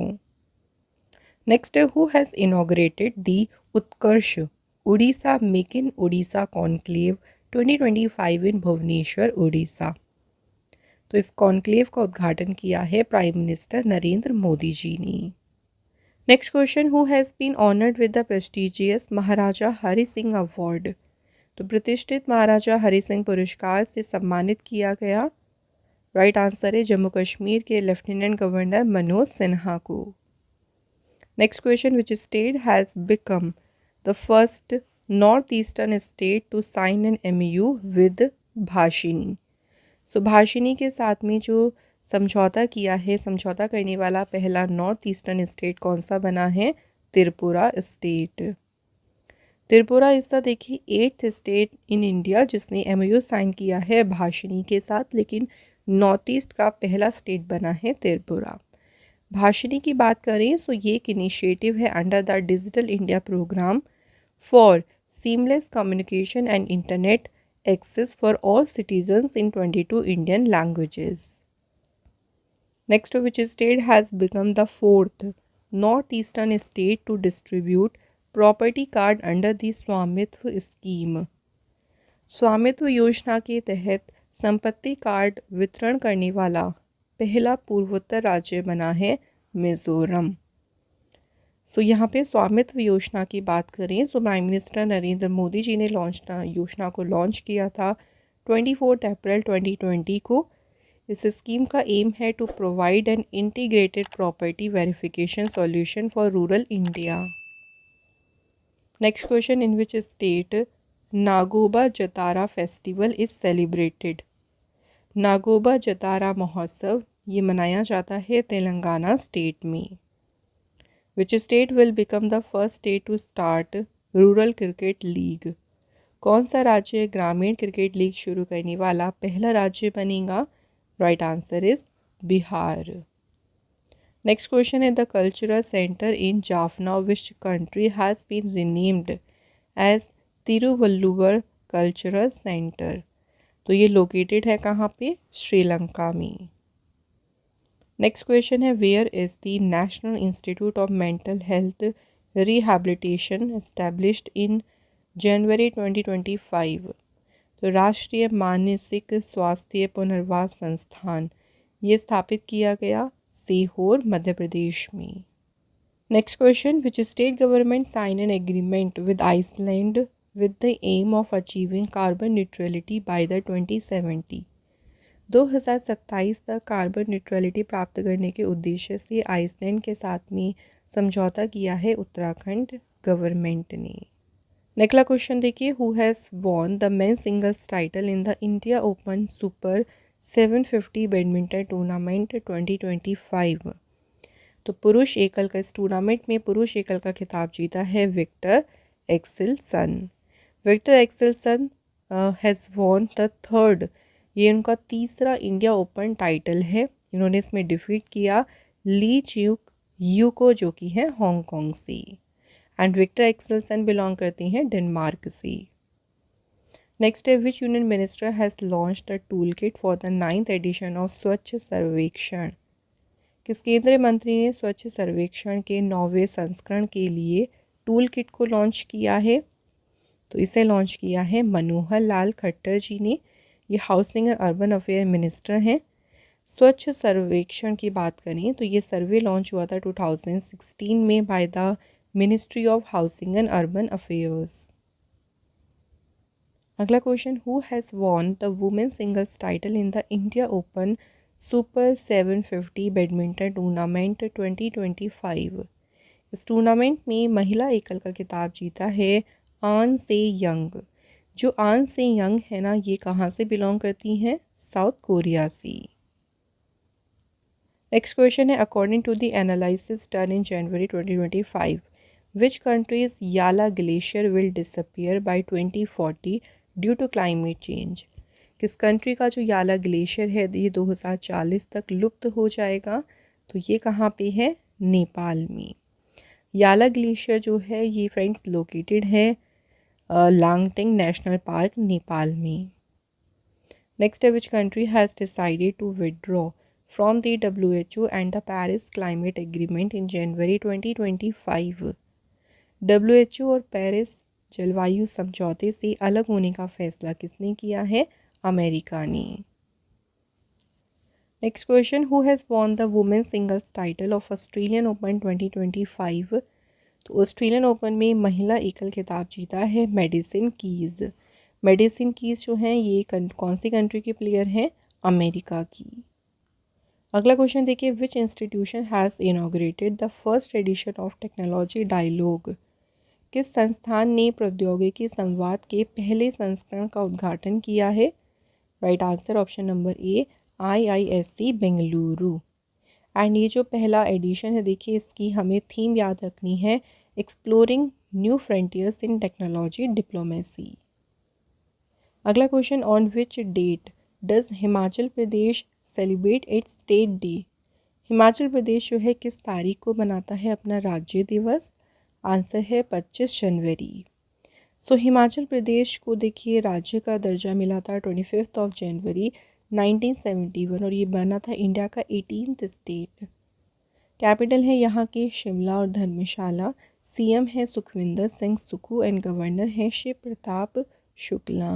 नेक्स्ट है who has inaugurated the Utkarsh Odisha make in Odisha conclave 2025 in Bhubaneswar Odisha. तो इस कॉन्क्लेव का उद्घाटन किया है प्राइम मिनिस्टर नरेंद्र मोदी जी ने। Next question, who has been honoured with the prestigious Maharaja Hari Singh award. तो प्रतिष्ठित महाराजा हरि सिंह पुरस्कार से सम्मानित किया गया। राइट आंसर है जम्मू कश्मीर के लेफ्टिनेंट गवर्नर मनोज सिन्हा को। Next question, which state has become the first north eastern state to sign an MOU with Bhashini. So Bhashini के साथ में जो समझौता किया है, समझौता करने वाला पहला नॉर्थ ईस्टर्न स्टेट कौन सा बना है? त्रिपुरा स्टेट। त्रिपुरा इस द देखिए 8th स्टेट इन इंडिया जिसने MOU साइन किया है भाषिनी के साथ, लेकिन नॉर्थ ईस्ट का पहला स्टेट बना है त्रिपुरा। भाषिनी की बात करें तो ये एक इनिशिएटिव है under the digital India programme for seamless communication and internet access for all citizens in 22 Indian languages. Next, which state has become the 4th north eastern state to distribute property card under the Svamitva scheme. Svamitva योजना के तहत संपत्ति card वितरण करने वाला पहला पूर्वोत्तर राज्य बना है मिजोरम। सो यहाँ पे स्वामित्व योजना की बात करें तो प्राइम मिनिस्टर नरेंद्र मोदी जी ने योजना को लॉन्च किया था 24 अप्रैल 2020 को। इस स्कीम का एम है to provide an integrated property verification solution for rural India. Next question, in which state Nagoba Jatara festival is celebrated. Nagoba Jatara महोत्सव ये मनाया जाता है तेलंगाना स्टेट में। Which state will become the first state to start rural cricket league. कौन सा राज्य ग्रामीण क्रिकेट लीग शुरू करने वाला पहला राज्य बनेगा? Right answer is Bihar. Next question है the cultural centre in Jaffna which country has been renamed as Thiruvalluvar cultural centre. तो ये लोकेटेड है कहाँ पे? श्रीलंका में। नेक्स्ट क्वेश्चन है where is the national institute of mental health rehabilitation established in January 2025। तो राष्ट्रीय मानसिक स्वास्थ्य पुनर्वास संस्थान ये स्थापित किया गया सीहोर मध्य प्रदेश में। Next question, which state government signed an agreement with Iceland with the aim of achieving carbon neutrality by the 2070? 2027 तक कार्बन न्यूट्रलिटी प्राप्त करने के उद्देश्य से आइसलैंड के साथ में समझौता किया है उत्तराखंड गवर्नमेंट ने। नेक्ला क्वेश्चन देखिए, who has won the main singles title in the India open super 750 badminton tournament 2025? तो पुरुष एकल का इस टूर्नामेंट में पुरुष एकल का खिताब जीता है Viktor Axelsen. Viktor Axelsen has won the third, ये उनका तीसरा इंडिया ओपन टाइटल है। इन्होंने इसमें डिफीट किया ली च्यूक यू को, जो कि है हांगकांग से। एंड विक्टर एक्सेलसन बिलोंग करती हैं डेनमार्क से। नेक्स्ट है, which union minister has launched the tool kit for the 9th edition of Swachh Survekshan? किस केंद्रीय मंत्री ने स्वच्छ सर्वेक्षण के 9वें संस्करण के लिए टूल किट को लॉन्च किया है? तो इसे लॉन्च किया है मनोहर लाल खट्टर जी ने। ये हाउसिंग और अर्बन अफेयर मिनिस्टर हैं। स्वच्छ सर्वेक्षण की बात करें तो ये सर्वे लॉन्च हुआ था 2016 में by the ministry of housing and urban affairs. अगला question, who has won the women singles title in the India open super 750 badminton tournament 2025? इस टूर्नामेंट में महिला एकल का खिताब जीता है आन से यंग। जो आन से यंग है ना, ये कहाँ से बिलोंग करती हैं? साउथ कोरिया से। नेक्स्ट क्वेश्चन है, according to the analysis done in January 2025 which countries Yala glacier will disappear by 2040 due to climate change? किस कंट्री का जो याला ग्लेशियर है ये 2040 तक लुप्त हो जाएगा? तो ये कहाँ पे है? नेपाल में। याला ग्लेशियर जो है ये फ्रेंड्स लोकेटेड है लांगटेंग नेशनल पार्क नेपाल में। नेक्स्ट है, which country has decided to withdraw from the WHO and the Paris climate agreement in January 2025? WHO और पेरिस जलवायु समझौते से अलग होने का फैसला किसने किया है? अमेरिका ने। Next question, who has won the women singles title of Australian open 2025? तो ऑस्ट्रेलियन ओपन में महिला एकल खिताब जीता है मेडिसिन कीज़। मेडिसिन कीज़ जो हैं ये कौन सी कंट्री की प्लेयर हैं? अमेरिका की। अगला क्वेश्चन देखिए, which institution has inaugurated the first edition of technology dialogue? किस संस्थान ने प्रौद्योगिकी संवाद के पहले संस्करण का उद्घाटन किया है? Right answer option number A, IISc Bengaluru. And ये जो पहला एडिशन है देखिए, इसकी हमें थीम याद रखनी है, exploring new frontiers in technology diplomacy. अगला question, on which date does Himachal Pradesh celebrate its state day? Himachal Pradesh जो है किस तारीख को मनाता है अपना राज्य दिवस? आंसर है 25 जनवरी। सो हिमाचल प्रदेश को देखिए राज्य का दर्जा मिला था 25 जनवरी 1971 और ये बना था इंडिया का 18th स्टेट। कैपिटल है यहाँ की शिमला और धर्मशाला। CM है सुखविंदर सिंह सुक्खू एंड गवर्नर है शिव प्रताप शुक्ला।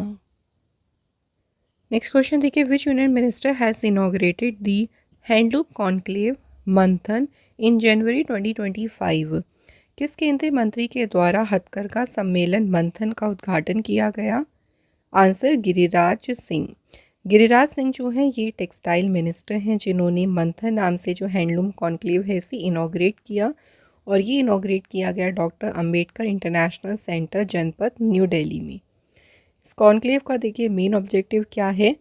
नेक्स्ट क्वेश्चन देखिए, विच union minister has inaugurated the handloom conclave मंथन इन जनवरी 2025? किस केंद्रीय मंत्री के द्वारा हथकरघा सम्मेलन मंथन का उद्घाटन किया गया? आंसर गिरिराज सिंह। गिरिराज सिंह जो हैं ये टेक्सटाइल मिनिस्टर हैं जिन्होंने मंथन नाम से जो हैंडलूम कॉन्क्लेव है इसे इनॉग्रेट किया और ये इनॉग्रेट किया गया doctor Ambedkar international centre Janpath New Delhi में। इस कॉन्क्लेव का देखिए मेन ऑब्जेक्टिव क्या है?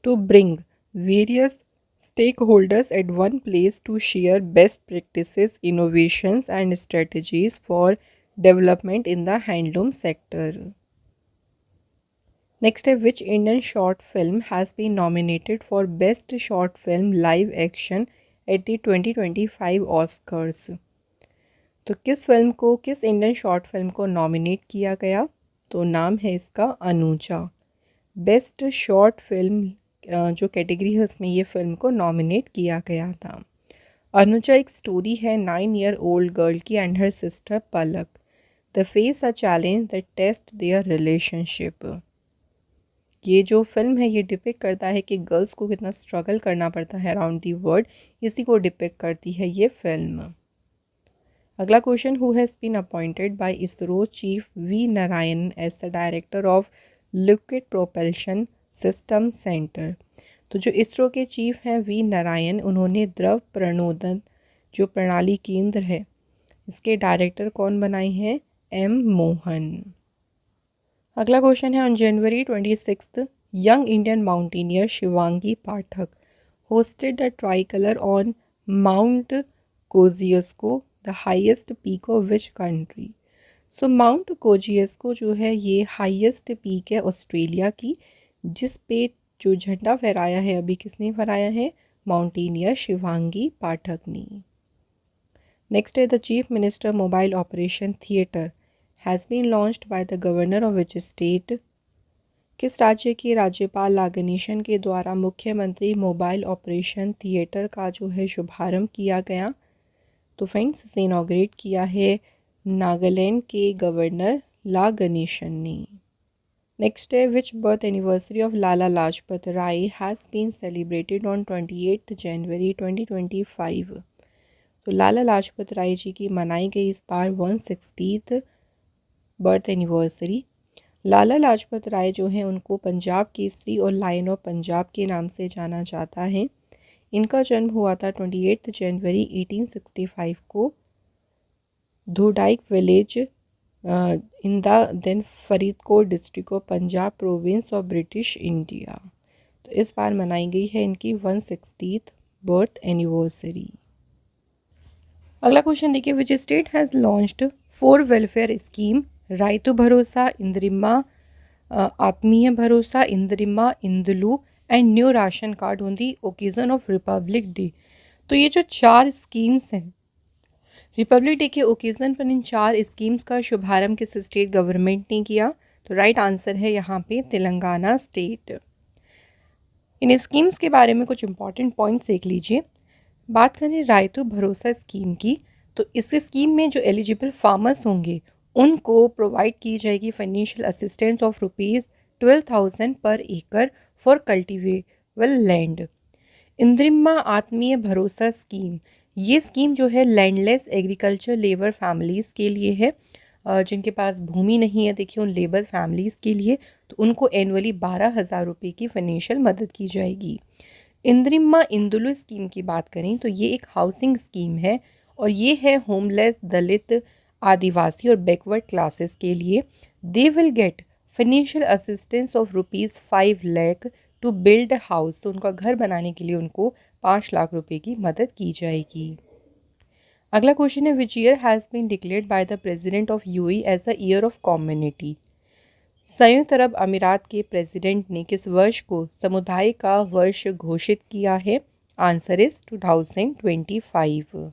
To bring various stakeholders at one place to share best practices, innovations and strategies for development in the handloom sector. Next है, which Indian short film has been nominated for best short film live action at the 2025 Oscars? तो किस film को, किस Indian short film को nominate किया गया? तो नाम है इसका अनुजा। बेस्ट शॉर्ट फिल्म जो कैटेगरी है उसमें ये फिल्म को नॉमिनेट किया गया था। अनुजा एक स्टोरी है 9-year-old गर्ल की and her sister Palak. The face a challenge that test their relationship. ये जो फिल्म है ये डिपिक्ट करता है कि गर्ल्स को कितना स्ट्रगल करना पड़ता है अराउंड दी वर्ल्ड, इसी को डिपिक्ट करती है ये फिल्म। अगला question, who has been appointed by ISRO chief V Narayan as the director of liquid propulsion system centre. तो जो इसरो के चीफ हैं वी नारायण, उन्होंने द्रव प्रणोदन जो प्रणाली केंद्र है इसके डायरेक्टर कौन बनाए हैं? एम मोहन। अगला क्वेश्चन है, on January 26 young Indian mountaineer Shivangi Pathak hosted the tricolor on Mount Kosciuszko, the highest peak of which country? So mount Kosciuszko जो है ये हाईएस्ट पीक है ऑस्ट्रेलिया की, जिस पे जो झंडा फहराया है अभी किसने फहराया है? माउंटेनियर शिवांगी पाठक ने। नेक्स्ट है, the chief minister mobile operation theatre has been launched by the governor of which state? किस राज्य के राज्यपाल लागनीशन के द्वारा मुख्यमंत्री मोबाइल ऑपरेशन थिएटर का जो है शुभारंभ किया गया? तो फ्रेंड्स, इसे इनॉग्रेट किया है नागालैंड के गवर्नर लागनीशन ने। नेक्स्ट है, which birth anniversary of Lala Lajpat Rai has been celebrated on 28 January 2025? तो लाला लाजपत राय जी की मनाई गई इस बार 160th बर्थ एनिवर्सरी। लाला लाजपत राय जो हैं उनको पंजाब केसरी और लायन ऑफ पंजाब के नाम से जाना जाता है। इनका जन्म हुआ था 28 जनवरी 1865 को Dhudike village in the then Faridkot district of Punjab province of British India. तो इस बार मनाई गई है इनकी 160th बर्थ एनिवर्सरी। अगला क्वेश्चन देखिए, which state has launched 4 welfare scheme Rythu Bharosa, Indiramma, Atmiya Bharosa, Indiramma Indlu and new ration card on the occasion of Republic day? तो ये जो 4 स्कीम्स हैं रिपब्लिक डे के ओकेज़न पर, इन 4 स्कीम्स का शुभारंभ किस स्टेट गवर्नमेंट ने किया? तो राइट आंसर है यहाँ पे तेलंगाना स्टेट। इन स्कीम्स के बारे में कुछ इंपॉर्टेंट पॉइंट्स देख लीजिए। बात करें रायतु भरोसा स्कीम की, तो इस स्कीम में जो एलिजिबल फार्मर्स होंगे उनको प्रोवाइड की जाएगी फाइनेंशियल असिस्टेंस ऑफ ₹12,000 पर एकड़ फॉर कल्टिवेबल लैंड। इंद्रिम्मा आत्मीय भरोसा स्कीम, ये स्कीम जो है लैंडलेस एग्रीकल्चर लेबर फैमिलीज़ के लिए है, जिनके पास भूमि नहीं है, देखिए उन लेबर फैमिलीज़ के लिए, तो उनको एनुअली 12,000 रुपये की फाइनेंशियल मदद की जाएगी। इंद्रिम्मा इंदुलु स्कीम की बात करें तो ये एक हाउसिंग स्कीम है और ये है होमलेस, दलित, आदिवासी और बैकवर्ड क्लासेस के लिए। They will get financial assistance of ₹5 lakh to build house, तो उनका घर बनाने के लिए उनको 5 लाख रुपए की मदद की जाएगी। अगला क्वेश्चन है, which year has been declared by the president of UAE as the year of community? संयुक्त अरब अमीरात के प्रेसिडेंट ने किस वर्ष को समुदाय का वर्ष घोषित किया है? Answer is 2025।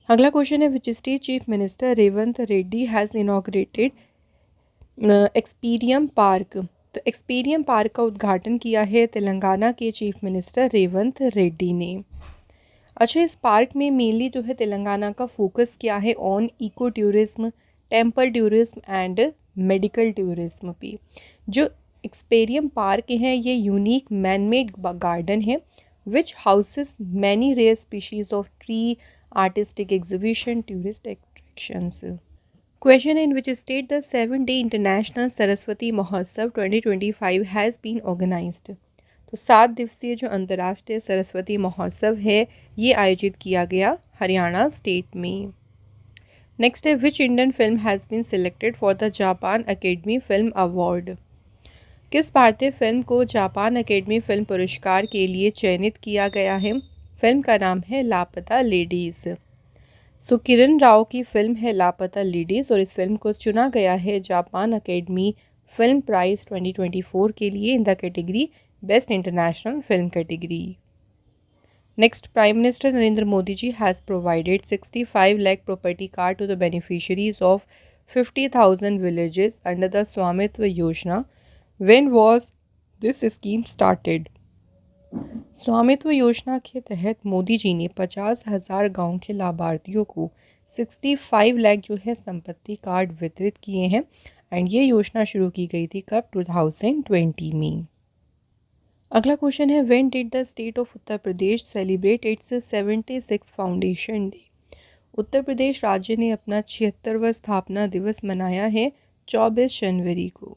अगला क्वेश्चन है, which state chief minister Revanth Reddy has inaugurated Experium park? तो एक्सपीरियम पार्क का उद्घाटन किया है तेलंगाना के चीफ मिनिस्टर रेवंत रेड्डी ने। अच्छा, इस पार्क में मेनली जो है तेलंगाना का फोकस क्या है? On eco tourism, temple tourism and medical tourism पे। जो एक्सपेरियम पार्क हैं ये यूनिक मैन मेड गार्डन है which houses many rare species of tree, artistic exhibition, tourist attractions. Question है, in which state the 7-day international Saraswati Mahotsav 2025 has been organised? तो 7 दिवसीय जो अंतर्राष्ट्रीय सरस्वती महोत्सव है ये आयोजित किया गया हरियाणा स्टेट में। नेक्स्ट है, which Indian film has been selected for the Japan academy film award? किस भारतीय फिल्म को जापान अकेडमी फिल्म पुरस्कार के लिए चयनित किया गया है? फिल्म का नाम है लापता लेडीज़। सुकिरण राव की फिल्म है लापता लेडीज़ और इस फिल्म को चुना गया है जापान अकेडमी फिल्म प्राइज़ 2024 के लिए in the category best international film category. Next, prime minister Narendra Modi ji has provided 65 lakh property card to the beneficiaries of 50,000 villages under the Swamitva Yojana. When was this scheme started? Swamitva योजना के तहत मोदी जी ने 50,000 गाँव के लाभार्थियों को 65 लाख जो है संपत्ति कार्ड वितरित किए हैं एंड ये योजना शुरू की गई थी कब? 2020 में। अगला क्वेश्चन है, when did the state of Uttar Pradesh celebrate its 76 foundation day? Uttar Pradesh राज्य ने अपना 76वां स्थापना दिवस मनाया है 24 जनवरी को।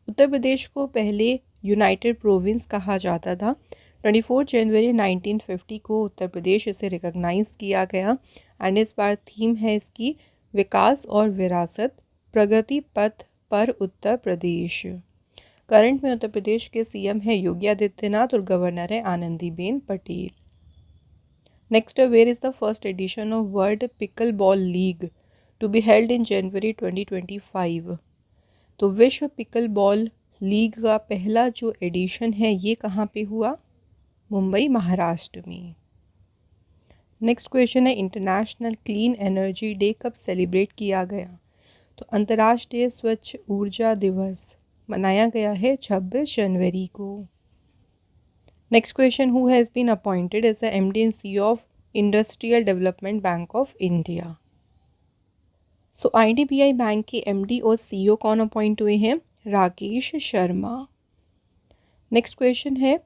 उत्तर प्रदेश को पहले यूनाइटेड प्रोविंस कहा जाता था। 24 जनवरी 1950 को उत्तर प्रदेश इसे रिकॉग्नाइज किया गया एंड इस बार थीम है इसकी विकास और विरासत, प्रगति पथ पर उत्तर प्रदेश। करंट में उत्तर प्रदेश के सीएम है योगी आदित्यनाथ और गवर्नर है Anandiben Patel. Next, where is the first edition of world pickle ball league to be held in January 2025। तो विश्व पिकल बॉल लीग का पहला जो एडिशन है ये कहाँ पे हुआ? मुंबई, महाराष्ट्र में। नेक्स्ट क्वेश्चन है इंटरनेशनल क्लीन एनर्जी डे कब सेलिब्रेट किया गया? तो अंतर्राष्ट्रीय स्वच्छ ऊर्जा दिवस मनाया गया है 26 जनवरी को। Next question, who has been appointed as the MD and CEO of industrial development bank of India? So IDBI bank के एमडी और सीईओ कौन अपॉइंट हुए हैं? राकेश शर्मा। नेक्स्ट क्वेश्चन है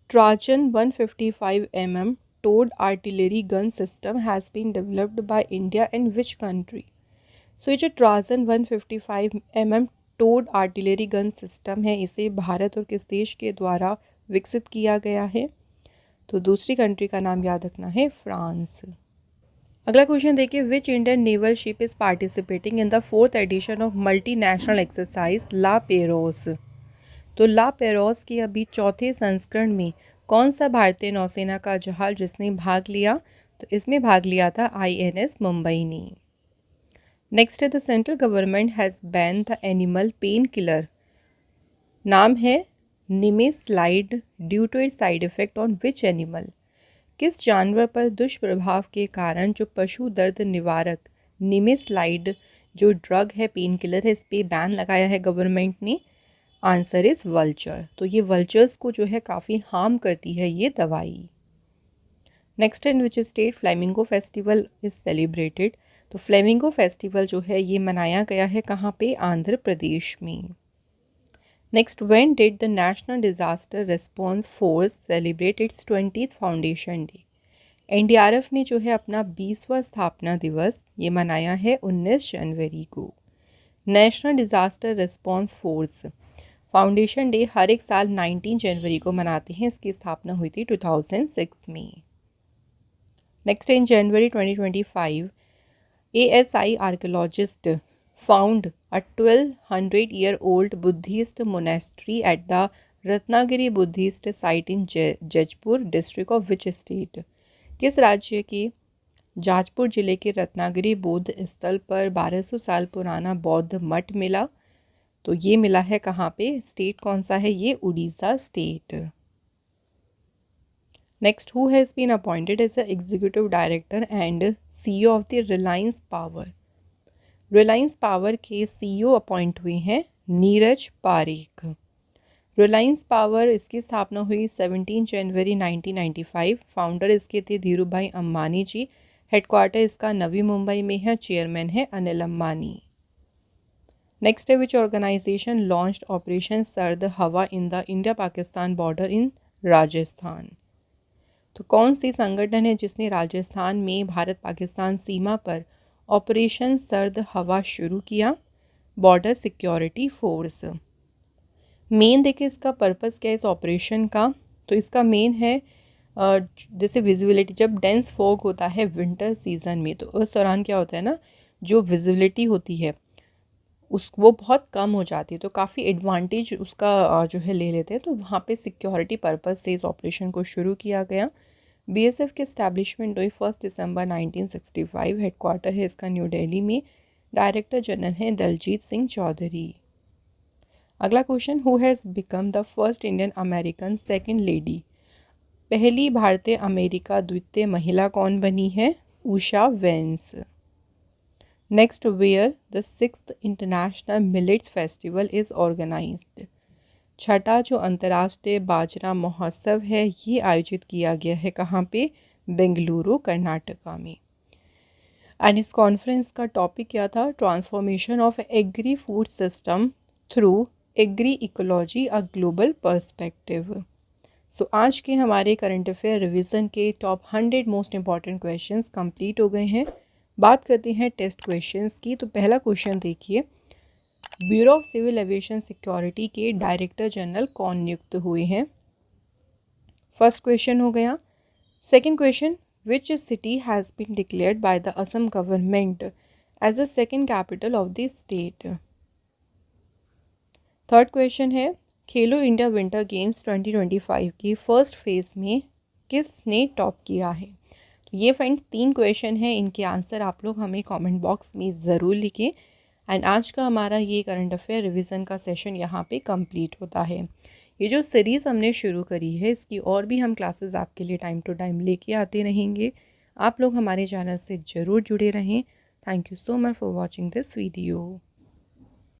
Trajan 155 mm towed artillery gun system has been developed by India and which country? So ये जो Trajan 155 mm towed artillery gun system है इसे भारत और किस देश के द्वारा विकसित किया गया है? तो दूसरी कंट्री का नाम याद रखना है फ्रांस। अगला क्वेश्चन देखिए, which Indian naval ship is participating in the 4th edition of multinational exercise La Perouse? तो ला पेरोस के अभी चौथे संस्करण में कौन सा भारतीय नौसेना का जहाज जिसने भाग लिया? तो इसमें भाग लिया था INS मुंबई ने। नेक्स्ट है the central government has ban the animal pain killer, नाम है nimesulide due to its side effect on which animal? किस जानवर पर दुष्प्रभाव के कारण जो पशु दर्द निवारक निमेस्लाइड जो ड्रग है, पेन किलर है, इस पे बैन लगाया है गवर्नमेंट ने? Answer is vulture. तो ये वल्चर्स को जो है काफ़ी हार्म करती है ये दवाई। Next, in which state flamingo festival is celebrated? तो फ्लेमिंगो फेस्टिवल जो है ये मनाया गया है कहाँ पे? आंध्र प्रदेश में। Next, when did the national disaster response force celebrate it's 20th foundation day? NDRF ने जो है अपना 20वां स्थापना दिवस ये मनाया है 19 जनवरी को। National disaster response force foundation day हर एक साल 19 जनवरी को मनाते हैं। इसकी स्थापना हुई थी 2006 में। Next, in January 2025 ASI archaeologist found a 1200-year-old Buddhist monastery at the Ratnagiri Buddhist site in Jajpur district of which state? किस राज्य के जाजपुर जिले के रत्नागिरी बौद्ध स्थल पर 1200 साल पुराना बौद्ध मठ मिला? तो ये मिला है कहाँ पे? स्टेट कौन सा है ये? Orissa state. Next, who has been appointed as the executive director and CEO of the Reliance power? Reliance power के CEO अपॉइंट हुए हैं नीरज पारेख। रिलायंस पावर इसकी स्थापना हुई 17 जनवरी 1995। फाउंडर इसके थे धीरू भाई अम्बानी जी। हेडक्वार्टर इसका नवी मुंबई में है। चेयरमैन है अनिल अम्बानी। नेक्स्ट है विच ऑर्गेनाइजेशन लॉन्च्ड ऑपरेशन सर्द हवा इन the India Pakistan border in Rajasthan? तो कौन सी संगठन है जिसने राजस्थान में भारत पाकिस्तान सीमा पर ऑपरेशन सर्द हवा शुरू किया? Border security force. मेन देखिए इसका पर्पस क्या है इस ऑपरेशन का? तो इसका मेन है जैसे विजिबिलिटी, जब डेंस फॉग होता है विंटर सीजन में तो उस दौरान क्या होता है ना, जो विजिबिलिटी होती है वो बहुत कम हो जाती है, तो काफ़ी एडवांटेज उसका जो है ले लेते हैं। तो वहाँ पे सिक्योरिटी पर्पस से इस ऑपरेशन को शुरू किया गया। BSF के इस्टेब्लिशमेंट हुई 1 दिसंबर 1965। हेडक्वार्टर है इसका न्यू दिल्ली में। डायरेक्टर जनरल हैं दलजीत सिंह चौधरी। अगला question, who has become the first Indian American second lady? पहली भारतीय अमेरिका द्वितीय महिला कौन बनी है? Usha Vance. Next, where the 6th international millets festival is organised? छठा जो अंतर्राष्ट्रीय बाजरा महोत्सव है ये आयोजित किया गया है कहाँ पे? बेंगलुरु, कर्नाटका में। एंड इस कॉन्फ्रेंस का टॉपिक क्या था? Transformation of agri food system through agri ecology a global perspective. So आज के हमारे करंट अफेयर रिवीजन के top 100 most important questions complete हो गए हैं। बात करते हैं टेस्ट क्वेश्चंस की। तो पहला क्वेश्चन देखिए, bureau of civil aviation security के डायरेक्टर जनरल कौन नियुक्त हुए हैं? फर्स्ट क्वेश्चन हो गया। Second question, which city has been declared by the Assam government as the second capital of the state? Third question है, खेलो इंडिया विंटर गेम्स 2025 की first phase में किसने टॉप किया है? तो ये फ्रेंड्स 3 क्वेश्चन हैं, इनके आंसर आप लोग हमें कमेंट बॉक्स में ज़रूर लिखें। एंड आज का हमारा ये करंट अफेयर रिवीजन का सेशन यहाँ पे कंप्लीट होता है। ये जो सीरीज़ हमने शुरू करी है, इसकी और भी हम क्लासेस आपके लिए टाइम टू टाइम लेके आते रहेंगे। आप लोग हमारे चैनल से ज़रूर जुड़े रहें। Thank you so much for watching this video.